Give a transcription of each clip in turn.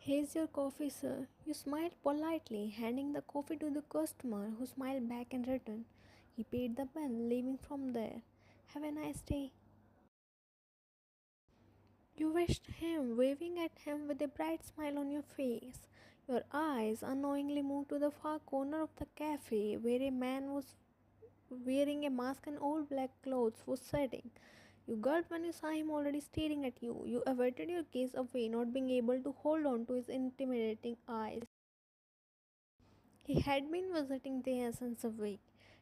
Here's your coffee, sir. You smiled politely, handing the coffee to the customer, who smiled back in return. He paid the bill, leaving from there. Have a nice day. You wished him, waving at him with a bright smile on your face. Your eyes unknowingly moved to the far corner of the cafe where a man was wearing a mask and old black clothes was sitting. You gulped when you saw him already staring at you. You averted your gaze away, not being able to hold on to his intimidating eyes. He had been visiting there since a week.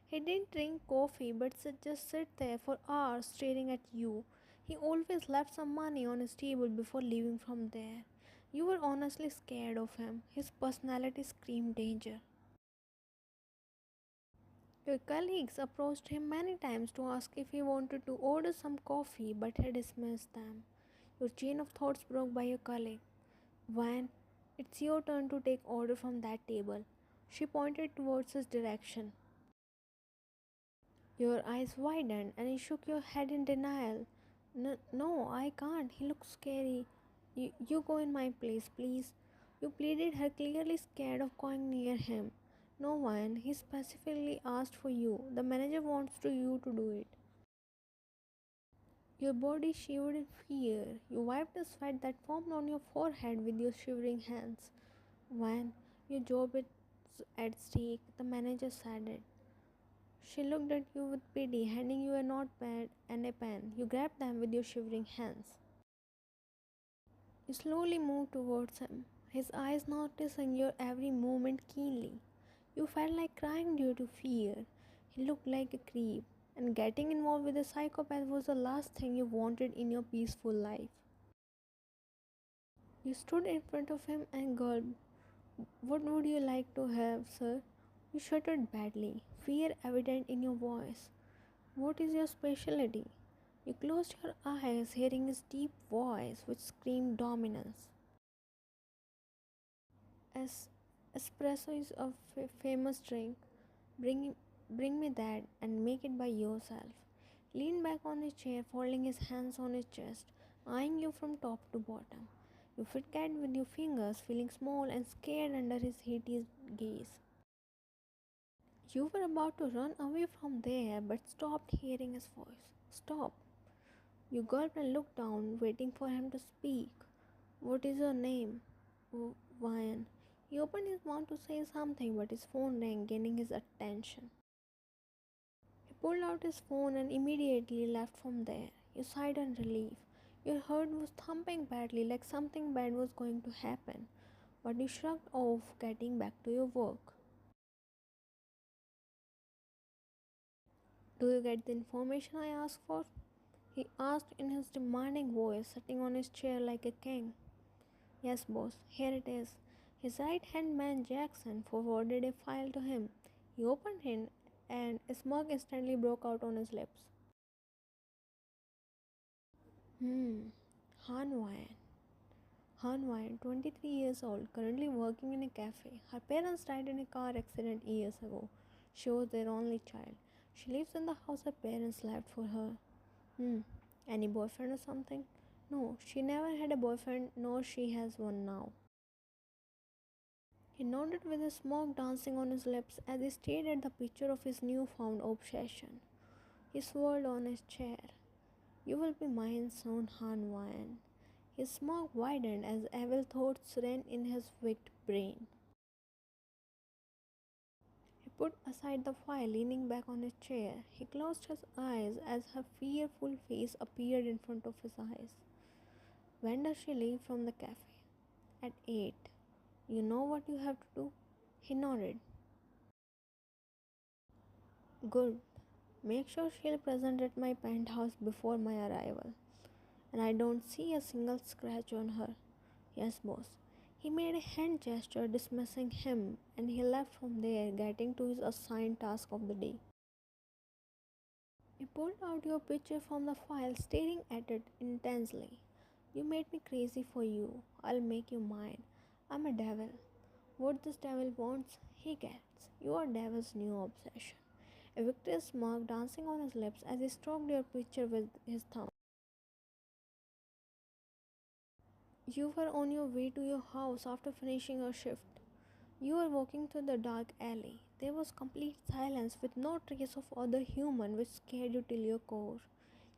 He didn't drink coffee but just sit there for hours staring at you. He always left some money on his table before leaving from there. You were honestly scared of him. His personality screamed danger. Your colleagues approached him many times to ask if he wanted to order some coffee, but he dismissed them. Your chain of thoughts broke by your colleague. Van, it's your turn to take order from that table. She pointed towards his direction. Your eyes widened and you shook your head in denial. No, I can't. He looks scary. You go in my place, please. You pleaded her, clearly scared of going near him. No one. He specifically asked for you. The manager wants you to do it. Your body shivered in fear. You wiped the sweat that formed on your forehead with your shivering hands. When your job is at stake, the manager said it. She looked at you with pity, handing you a notepad and a pen. You grabbed them with your shivering hands. You slowly moved towards him, his eyes noticing your every movement keenly. You felt like crying due to fear. He looked like a creep, and getting involved with a psychopath was the last thing you wanted in your peaceful life. You stood in front of him and gulped. What would you like to have, sir? You shuddered badly, fear evident in your voice. What is your specialty? You closed your eyes, hearing his deep voice, which screamed dominance. As espresso is a famous drink, bring, bring me that and make it by yourself. Leaned back on his chair, folding his hands on his chest, eyeing you from top to bottom. You forget with your fingers, feeling small and scared under his hideous gaze. You were about to run away from there, but stopped hearing his voice. Stop. You gulped and looked down, waiting for him to speak. What is your name? Ryan. He opened his mouth to say something, but his phone rang, gaining his attention. He pulled out his phone and immediately left from there. You sighed in relief. Your heart was thumping badly, like something bad was going to happen, but you shrugged off, getting back to your work. Do you get the information I asked for? He asked in his demanding voice, sitting on his chair like a king. Yes, boss, here it is. His right hand man Jackson forwarded a file to him. He opened it and a smirk instantly broke out on his lips. Hmm, Han Wyan. Han Wyan, 23 years old, currently working in a cafe. Her parents died in a car accident years ago. She was their only child. She lives in the house her parents left for her. Any boyfriend or something? No, she never had a boyfriend, nor she has one now. He nodded with a smoke dancing on his lips as he stared at the picture of his newfound obsession. He swirled on his chair. You will be mine soon, Han Wyan. His smoke widened as evil thoughts ran in his wicked brain. He put aside the file, leaning back on his chair. He closed his eyes as her fearful face appeared in front of his eyes. When does she leave from the cafe? At 8. You know what you have to do? He nodded. Good. Make sure she'll present at my penthouse before my arrival. And I don't see a single scratch on her. Yes, boss. He made a hand gesture dismissing him and he left from there, getting to his assigned task of the day. You pulled out your picture from the file, staring at it intensely. You made me crazy for you. I'll make you mine. I'm a devil. What this devil wants, he gets. You are devil's new obsession. A victorious smirk dancing on his lips as he stroked your picture with his thumb. You were on your way to your house after finishing your shift. You were walking through the dark alley. There was complete silence with no trace of other human, which scared you till your core.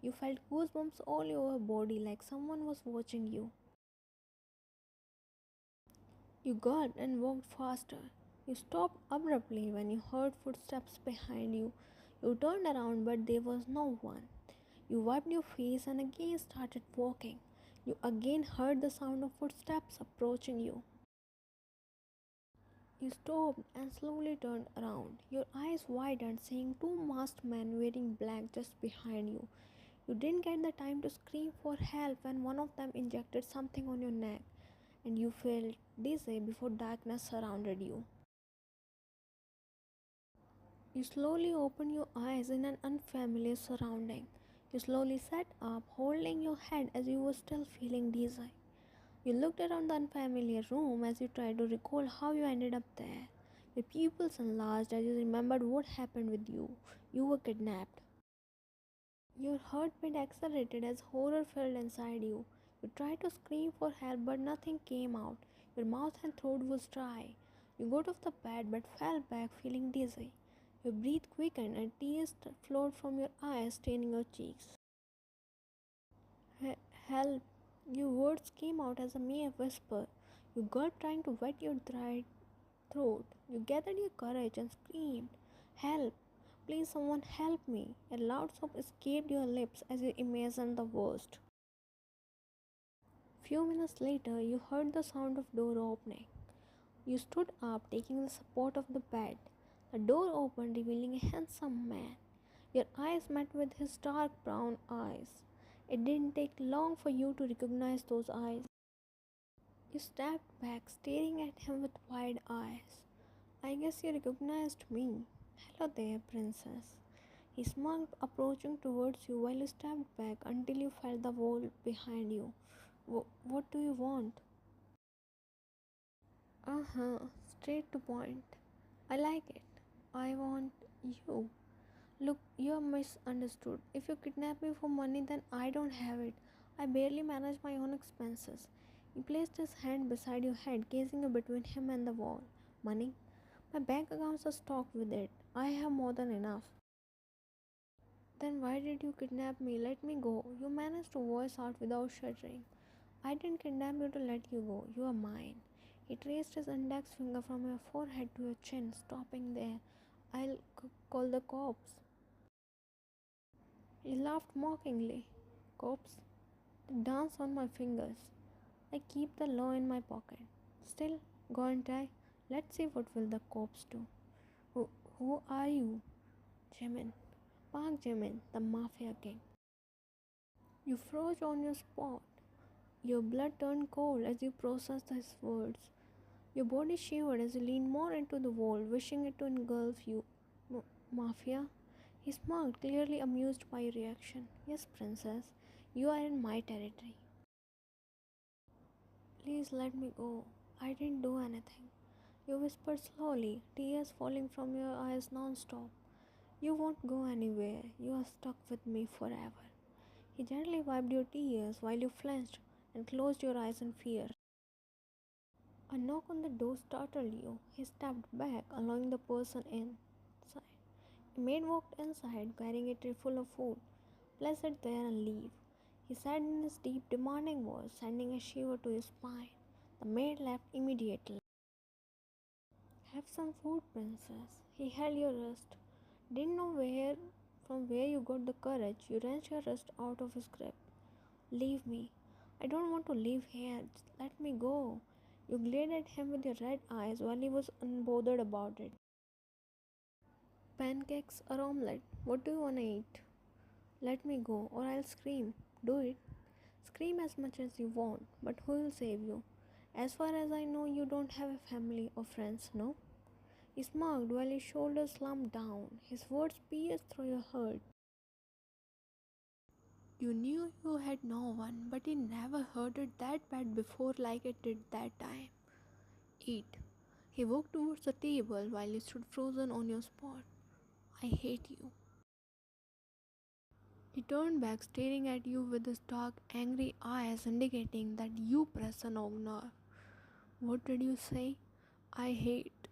You felt goosebumps all over your body like someone was watching you. You got and walked faster. You stopped abruptly when you heard footsteps behind you. You turned around, but there was no one. You wiped your face and again started walking. You again heard the sound of footsteps approaching you. You stopped and slowly turned around, your eyes widened, seeing two masked men wearing black just behind you. You didn't get the time to scream for help when one of them injected something on your neck, and you felt dizzy before darkness surrounded you. You slowly opened your eyes in an unfamiliar surrounding. You slowly sat up, holding your head as you were still feeling dizzy. You looked around the unfamiliar room as you tried to recall how you ended up there. Your pupils enlarged as you remembered what happened with you. You were kidnapped. Your heartbeat accelerated as horror filled inside you. You tried to scream for help but nothing came out. Your mouth and throat was dry. You got off the bed but fell back feeling dizzy. Your breath quickened and tears flowed from your eyes, staining your cheeks. Help! Your words came out as a mere whisper. You got trying to wet your dry throat. You gathered your courage and screamed, "Help! Please, someone help me!" A loud sob escaped your lips as you imagined the worst. Few minutes later, you heard the sound of door opening. You stood up, taking the support of the bed. The door opened, revealing a handsome man. Your eyes met with his dark brown eyes. It didn't take long for you to recognize those eyes. You stepped back, staring at him with wide eyes. "I guess you recognized me. Hello there, princess." He smirked, approaching towards you while you stepped back until you felt the wall behind you. What do you want?" Straight to point. I like it. I want you. Look, you're misunderstood. If you kidnap me for money, then I don't have it. I barely manage my own expenses. He placed his hand beside your head, gazing you between him and the wall. "Money? My bank accounts are stocked with it. I have more than enough." "Then why did you kidnap me? Let me go." You managed to voice out without shuddering. "I didn't kidnap you to let you go. You are mine." He traced his index finger from your forehead to your chin, stopping there. "I'll call the cops." He laughed mockingly. "Cops? They dance on my fingers. I keep the law in my pocket. Still, go and try. Let's see what will the cops do." Who, who are you?" "Jimin. Park Jimin, the mafia king." You froze on your spot. Your blood turned cold as you processed his words. Your body shivered as you leaned more into the wall, wishing it to engulf you. "Mafia?" He smiled, clearly amused by your reaction. "Yes, princess. You are in my territory." "Please let me go. I didn't do anything." You whispered slowly, tears falling from your eyes non-stop. "You won't go anywhere. You are stuck with me forever." He gently wiped your tears while you flinched and closed your eyes in fear. A knock on the door startled you. He stepped back, allowing the person inside. A maid walked inside, carrying a tray full of food. "Place it there and leave," he said in his deep, demanding voice, sending a shiver to your spine. The maid left immediately. "Have some food, princess." He held your wrist. Didn't know from where you got the courage. You wrenched your wrist out of his grip. "Leave me. I don't want to live here. Just let me go." You glared at him with your red eyes while he was unbothered about it. "Pancakes or omelette? What do you want to eat?" "Let me go or I'll scream." "Do it. Scream as much as you want, but who will save you? As far as I know, you don't have a family or friends, no?" He smirked while his shoulders slumped down. His words pierced through your heart. You knew you had no one, but he never hurt it that bad before like it did that time. "Eat." He walked towards the table while you stood frozen on your spot. "I hate you." He turned back, staring at you with his dark, angry eyes, indicating that you press a nerve. What did you say? I hate.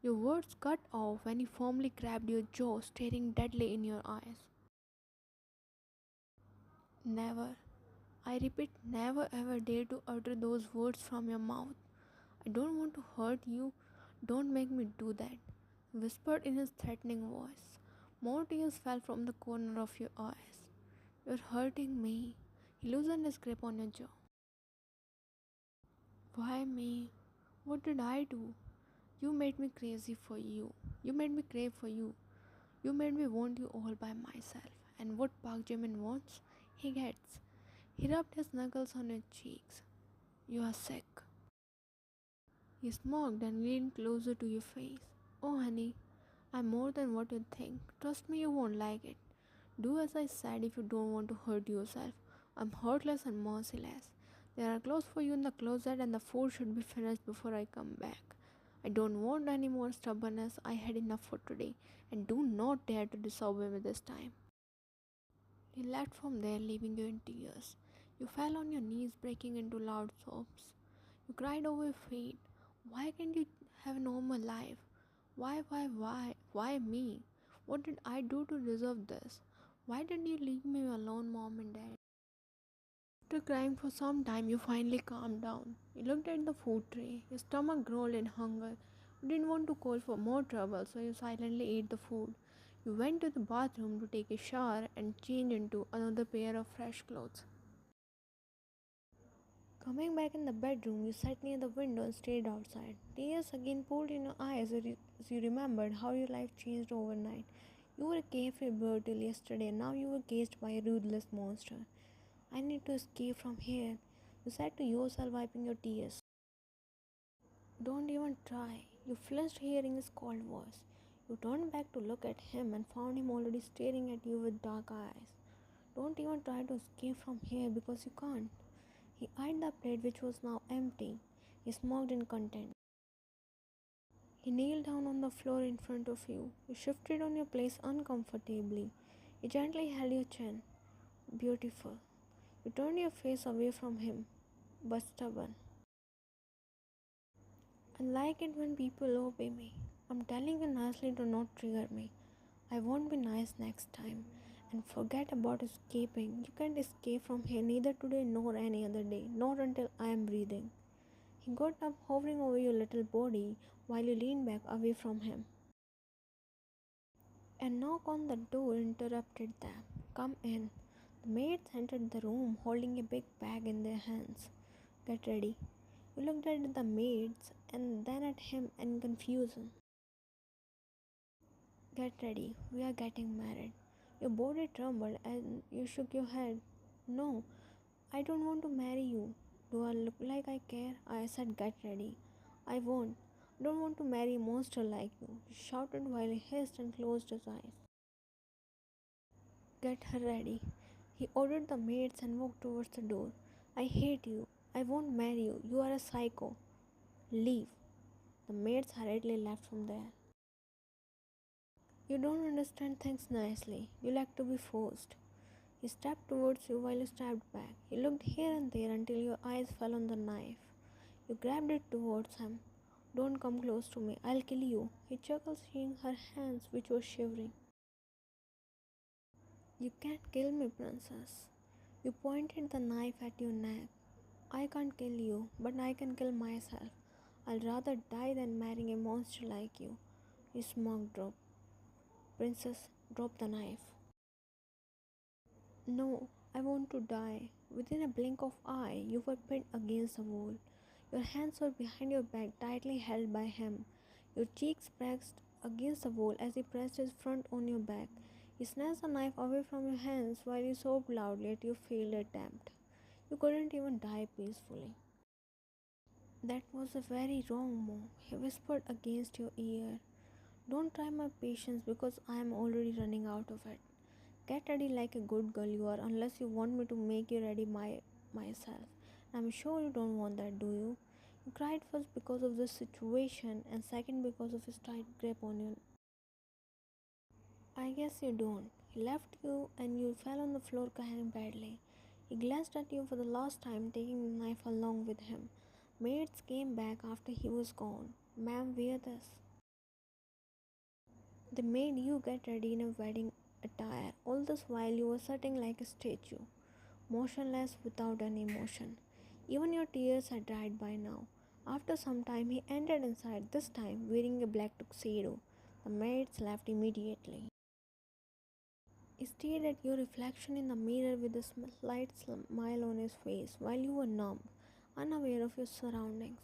Your words cut off when he firmly grabbed your jaw, staring deadly in your eyes. Never. I repeat, never ever dare to utter those words from your mouth. I don't want to hurt you. Don't make me do that, he whispered in his threatening voice. More tears fell from the corner of your eyes. You're hurting me. He loosened his grip on your jaw. Why me? What did I do? You made me crazy for you. You made me crave for you. You made me want you all by myself. And what Park Jimin wants, he gets. He rubbed his knuckles on your cheeks. You are sick. He smoked and leaned closer to your face. Oh, honey, I'm more than what you think. Trust me, you won't like it. Do as I said if you don't want to hurt yourself. I'm heartless and merciless. There are clothes for you in the closet, and the food should be finished before I come back. I don't want any more stubbornness. I had enough for today, and do not dare to disobey me this time. He left from there, leaving you in tears. You fell on your knees, breaking into loud sobs. You cried over your fate. Why can't you have a normal life? Why me? What did I do to deserve this? Why did you leave me alone, mom and dad? After crying for some time, you finally calmed down. You looked at the food tray. Your stomach growled in hunger. You didn't want to call for more trouble, so you silently ate the food. You went to the bathroom to take a shower and change into another pair of fresh clothes. Coming back in the bedroom, you sat near the window and stared outside. Tears again poured in your eyes as you remembered how your life changed overnight. You were a carefree bird till yesterday, and now you were caged by a ruthless monster. I need to escape from here, you said to yourself, wiping your tears. Don't even try. You flinched hearing his cold voice. You turned back to look at him and found him already staring at you with dark eyes. Don't even try to escape from here because you can't. He eyed the plate which was now empty. He smoked in content. He kneeled down on the floor in front of you. You shifted on your place uncomfortably. He gently held your chin. Beautiful. You turned your face away from him, but stubborn. I like it when people obey me. I'm telling you nicely to not trigger me. I won't be nice next time. And forget about escaping. You can't escape from here neither today nor any other day, not until I am breathing. He got up, hovering over your little body while you leaned back away from him. A knock on the door interrupted them. Come in. The maids entered the room holding a big bag in their hands. Get ready. You looked at the maids and then at him in confusion. Get ready. We are getting married. Your body trembled and you shook your head. No, I don't want to marry you. Do I look like I care? I said get ready. I won't. I don't want to marry a monster like you, he shouted while he hissed and closed his eyes. Get her ready. He ordered the maids and walked towards the door. I hate you. I won't marry you. You are a psycho. Leave. The maids hurriedly left from there. You don't understand things nicely. You like to be forced. He stepped towards you while you stepped back. He looked here and there until your eyes fell on the knife. You grabbed it towards him. Don't come close to me. I'll kill you. He chuckled, seeing her hands, which were shivering. You can't kill me, princess. You pointed the knife at your neck. I can't kill you, but I can kill myself. I'll rather die than marrying a monster like you. His smoke dropped. Princess, drop the knife. No, I want to die. Within a blink of eye, you were pinned against the wall. Your hands were behind your back, tightly held by him. Your cheeks pressed against the wall as he pressed his front on your back. He snatched the knife away from your hands while you sobbed loudly at your failed attempt. You couldn't even die peacefully. That was a very wrong move, he whispered against your ear. Don't try my patience because I am already running out of it. Get ready like a good girl you are, unless you want me to make you ready myself. I'm sure you don't want that, do you? You cried first because of this situation and second because of his tight grip on you. I guess you don't. He left you and you fell on the floor crying badly. He glanced at you for the last time, taking the knife along with him. Maids came back after he was gone. Ma'am, wear this. They made you get ready in a wedding attire. All this while you were sitting like a statue, motionless without any emotion. Even your tears had dried by now. After some time, he entered inside, this time wearing a black tuxedo. The maids left immediately. He stared at your reflection in the mirror with a slight smile on his face while you were numb, unaware of your surroundings.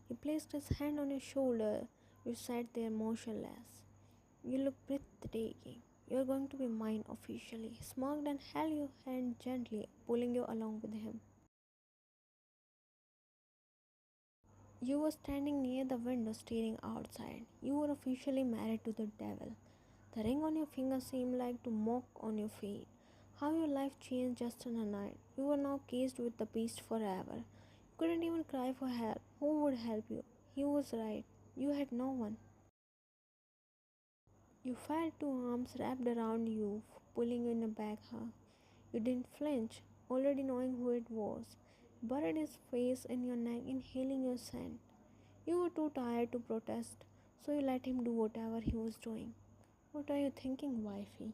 He placed his hand on your shoulder. You sat there motionless. You look breathtaking. You're going to be mine officially. He smirked and held your hand gently, pulling you along with him. You were standing near the window staring outside. You were officially married to the devil. The ring on your finger seemed like to mock on your fate. How your life changed just in a night. You were now caged with the beast forever. You couldn't even cry for help. Who would help you? He was right. You had no one. You felt two arms wrapped around you, pulling you in a back hug. You didn't flinch, already knowing who it was. He buried his face in your neck, inhaling your scent. You were too tired to protest, so you let him do whatever he was doing. What are you thinking, wifey?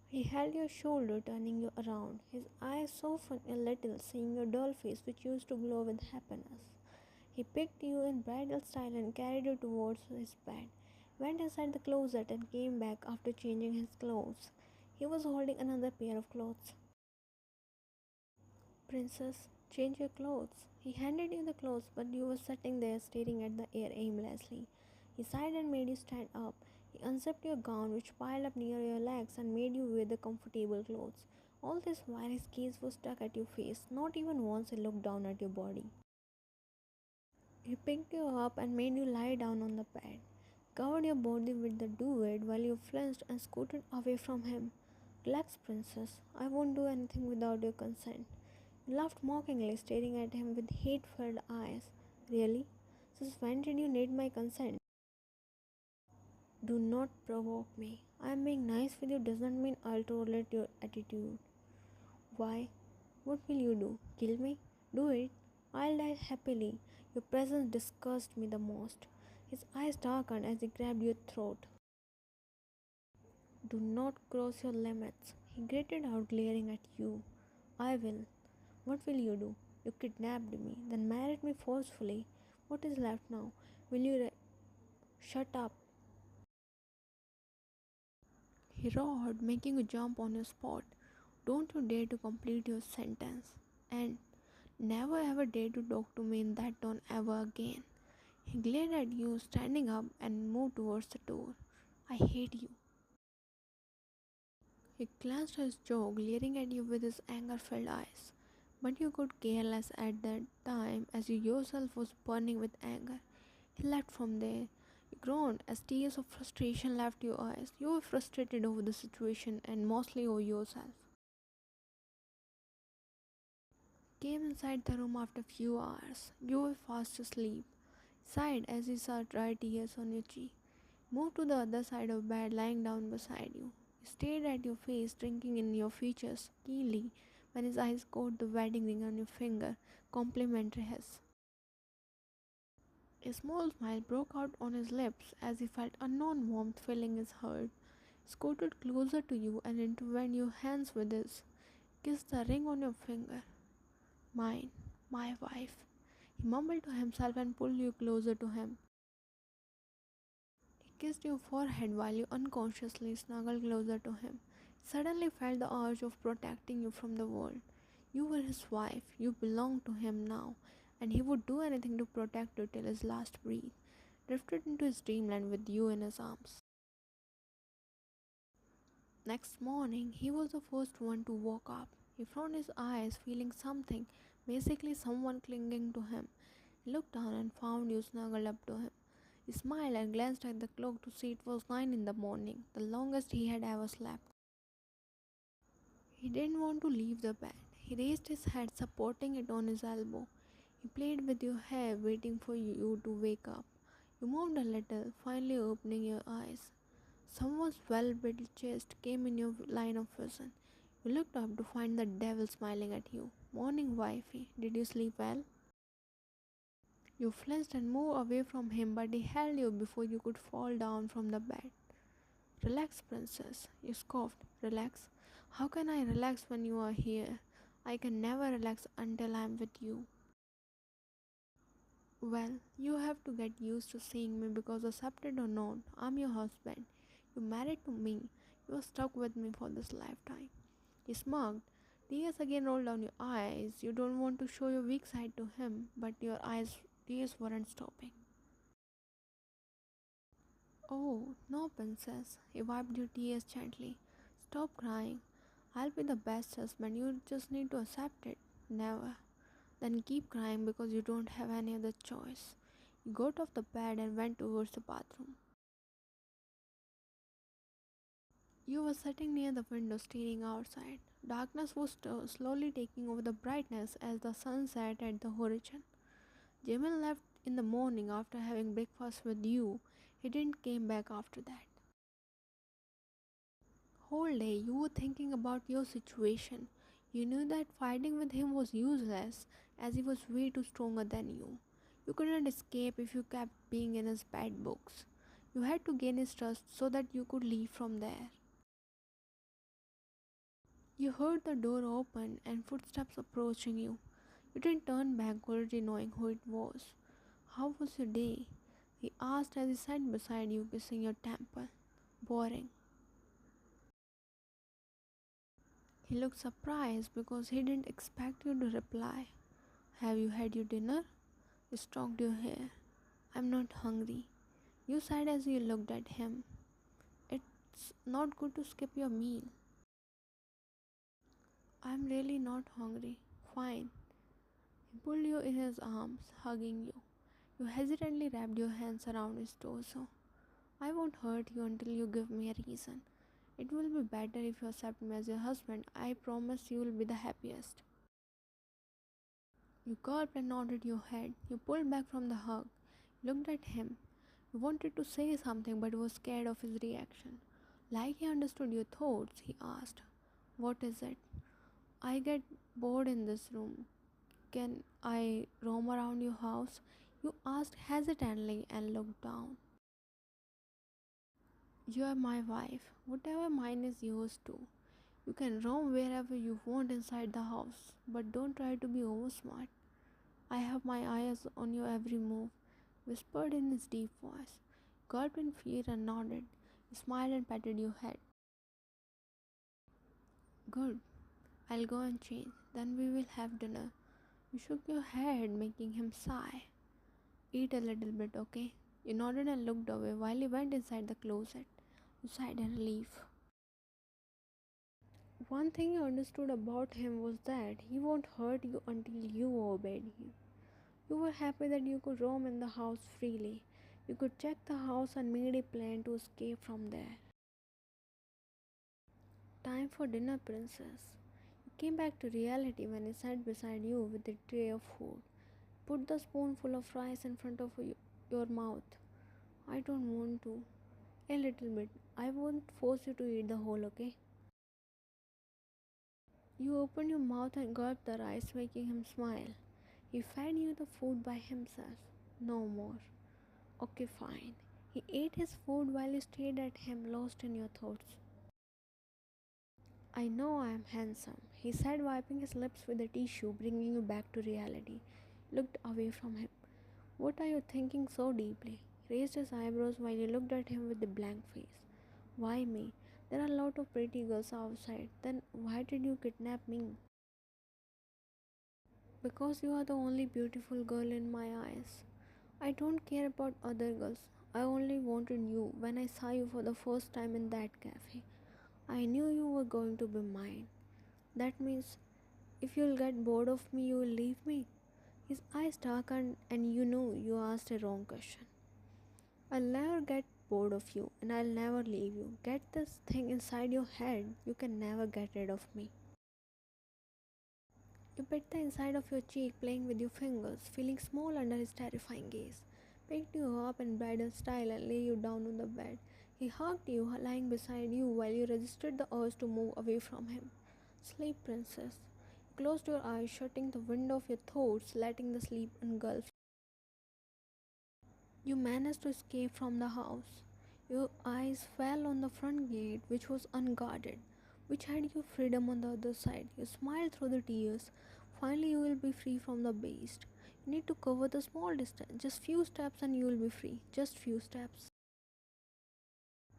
He held your shoulder, turning you around. His eyes softened a little, seeing your dull face, which used to glow with happiness. He picked you in bridal style and carried you towards his bed, went inside the closet and came back after changing his clothes. He was holding another pair of clothes. Princess, change your clothes. He handed you the clothes, but you were sitting there staring at the air aimlessly. He sighed and made you stand up. He unzipped your gown, which piled up near your legs, and made you wear the comfortable clothes. All this while his gaze was stuck at your face. Not even once he looked down at your body. He picked you up and made you lie down on the bed, covered your body with the duvet while you flinched and scooted away from him. Relax, princess. I won't do anything without your consent. You laughed mockingly, staring at him with hate-filled eyes. Really? Since when did you need my consent? Do not provoke me. I am being nice with you doesn't mean I'll tolerate your attitude. Why? What will you do? Kill me? Do it. I'll die happily. Your presence disgusts me the most. His eyes darkened as he grabbed your throat. Do not cross your limits. He grated out, glaring at you. I will. What will you do? You kidnapped me, then married me forcefully. What is left now? Will you shut up? He roared, making you jump on your spot. Don't you dare to complete your sentence. And never ever dare to talk to me in that tone ever again. He glared at you, standing up, and moved towards the door. I hate you. He clenched his jaw, glaring at you with his anger-filled eyes. But you could care less at that time as you yourself was burning with anger. He left from there. You groaned as tears of frustration left your eyes. You were frustrated over the situation and mostly over yourself. Came inside the room after a few hours. You were fast asleep. Sighed as he saw dry tears on your cheek. Moved to the other side of bed, lying down beside you. He stared at your face, drinking in your features keenly when his eyes caught the wedding ring on your finger, complimentary his. A small smile broke out on his lips as he felt unknown warmth filling his heart. He scooted closer to you and intertwined your hands with his. Kissed the ring on your finger. Mine, my wife. He mumbled to himself and pulled you closer to him. He kissed your forehead while you unconsciously snuggled closer to him. He suddenly felt the urge of protecting you from the world. You were his wife, you belonged to him now, and he would do anything to protect you till his last breath. Drifted into his dreamland with you in his arms. Next morning, he was the first one to wake up. He frowned his eyes, feeling something, basically someone clinging to him. He looked down and found you snuggled up to him. He smiled and glanced at the clock to see it was 9 in the morning, the longest he had ever slept. He didn't want to leave the bed. He raised his head, supporting it on his elbow. He played with your hair, waiting for you to wake up. You moved a little, finally opening your eyes. Someone's well-built chest came in your line of vision. You looked up to find the devil smiling at you. Morning, wifey. Did you sleep well? You flinched and moved away from him, but he held you before you could fall down from the bed. Relax, princess. You scoffed. Relax? How can I relax when you are here? I can never relax until I am with you. Well, you have to get used to seeing me because, accepted or not, I'm your husband. You married to me. You are stuck with me for this lifetime. He smirked. Tears again rolled down your eyes. You don't want to show your weak side to him, but your eyes tears weren't stopping. Oh, no, princess. He wiped your tears gently. Stop crying. I'll be the best husband. You just need to accept it. Never. Then keep crying because you don't have any other choice. You got off the bed and went towards the bathroom. You were sitting near the window staring outside. Darkness was slowly taking over the brightness as the sun set at the horizon. Jimin left in the morning after having breakfast with you. He didn't came back after that. Whole day you were thinking about your situation. You knew that fighting with him was useless as he was way too stronger than you. You couldn't escape if you kept being in his bad books. You had to gain his trust so that you could leave from there. You heard the door open and footsteps approaching you. You didn't turn back, already knowing who it was. How was your day? He asked as he sat beside you, kissing your temple. Boring. He looked surprised because he didn't expect you to reply. Have you had your dinner? You stroked your hair. I'm not hungry. You said as you looked at him. It's not good to skip your meal. I'm really not hungry. Fine. He pulled you in his arms, hugging you. You hesitantly wrapped your hands around his torso. I won't hurt you until you give me a reason. It will be better if you accept me as your husband. I promise you will be the happiest. You gulped and nodded your head. You pulled back from the hug, looked at him. You wanted to say something but was scared of his reaction. Like he understood your thoughts, he asked, what is it? I get bored in this room. Can I roam around your house? You asked hesitantly and looked down. You are my wife. Whatever mine is yours too. You can roam wherever you want inside the house, but don't try to be over smart. I have my eyes on your every move, whispered in his deep voice. Gulped in fear and nodded. He smiled and patted your head. Good. I'll go and change. Then we will have dinner. You shook your head, making him sigh. Eat a little bit, okay? You nodded and looked away while he went inside the closet. You sighed in relief. One thing you understood about him was that he won't hurt you until you obeyed him. You were happy that you could roam in the house freely. You could check the house and made a plan to escape from there. Time for dinner, princess. You came back to reality when he sat beside you with a tray of food. Put the spoonful of rice in front of your mouth. I don't want to. A little bit. I won't force you to eat the whole, okay? You opened your mouth and gulped the rice, making him smile. He fed you the food by himself. No more. Okay, fine. He ate his food while you stared at him, lost in your thoughts. I know I am handsome, he said, wiping his lips with a tissue, bringing you back to reality. Looked away from him. What are you thinking so deeply? He raised his eyebrows while you looked at him with a blank face. Why me? There are a lot of pretty girls outside. Then why did you kidnap me? Because you are the only beautiful girl in my eyes. I don't care about other girls. I only wanted you when I saw you for the first time in that cafe. I knew you were going to be mine. That means if you'll get bored of me, you will leave me. His eyes darkened and you knew you asked a wrong question. I'll never get bored of you and I'll never leave you. Get this thing inside your head. You can never get rid of me. You bit the inside of your cheek, playing with your fingers, feeling small under his terrifying gaze. Picked you up in bridal style and lay you down on the bed. He hugged you, lying beside you, while you resisted the urge to move away from him. Sleep, princess. You closed your eyes, shutting the window of your thoughts, letting the sleep engulf. You managed to escape from the house. Your eyes fell on the front gate, which was unguarded, which had your freedom on the other side. You smiled through the tears. Finally, you will be free from the beast. You need to cover the small distance, just few steps, and you will be free. Just few steps.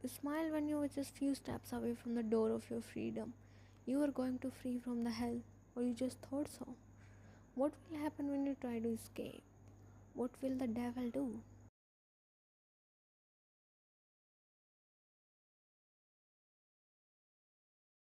You smiled when you were just few steps away from the door of your freedom. You were going to free from the hell, or you just thought so. What will happen when you try to escape? What will the devil do?